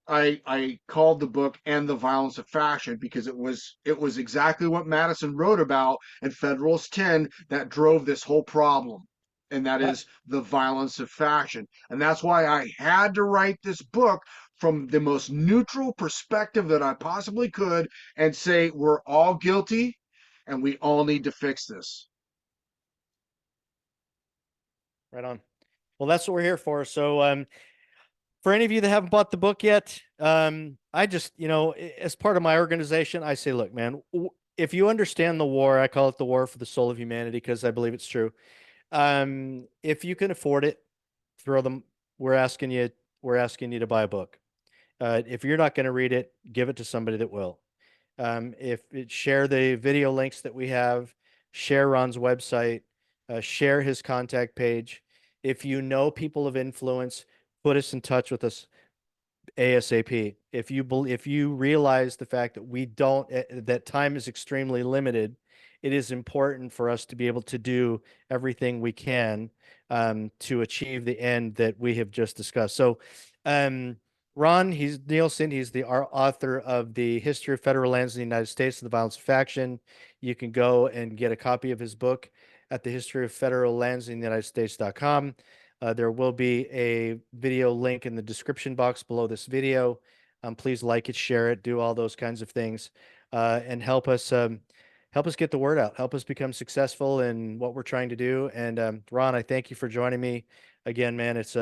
I called the book "And the Violence of Faction" because it was exactly what Madison wrote about in Federalist 10 that drove this whole problem, and that Uh, is the violence of faction. And that's why I had to write this book from the most neutral perspective that I possibly could and say we're all guilty and we all need to fix this. right on. Well, that's what we're here for. So, for any of you that haven't bought the book yet, I just, as part of my organization, I say, look, man, if you understand the war, I call it the war for the soul of humanity because I believe it's true. If you can afford it, throw them. We're asking you, we're asking you to buy a book. If you're not going to read it, give it to somebody that will. Share the video links that we have, share Ron's website, share his contact page. If you know people of influence, put us in touch with us ASAP. If you realize the fact that we don't that time is extremely limited, it is important for us to be able to do everything we can to achieve the end that we have just discussed. So, Ron, he's Nielsen. He's the author of the History of Federal Lands in the United States and the Violence of Faction. You can go and get a copy of his book at the History of Federal Lands in the United States.com. There will be a video link in the description box below this video. Please like it, share it, do all those kinds of things, and help us get the word out. Help us become successful in what we're trying to do. And Ron, I thank you for joining me again, man. It's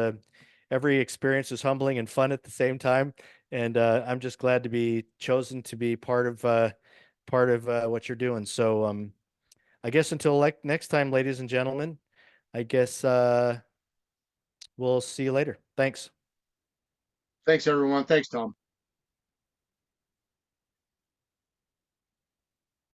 every experience is humbling and fun at the same time, and I'm just glad to be chosen to be part of what you're doing. So I guess until like next time, ladies and gentlemen, I guess. We'll see you later. Thanks. Thanks, everyone. Thanks, Tom.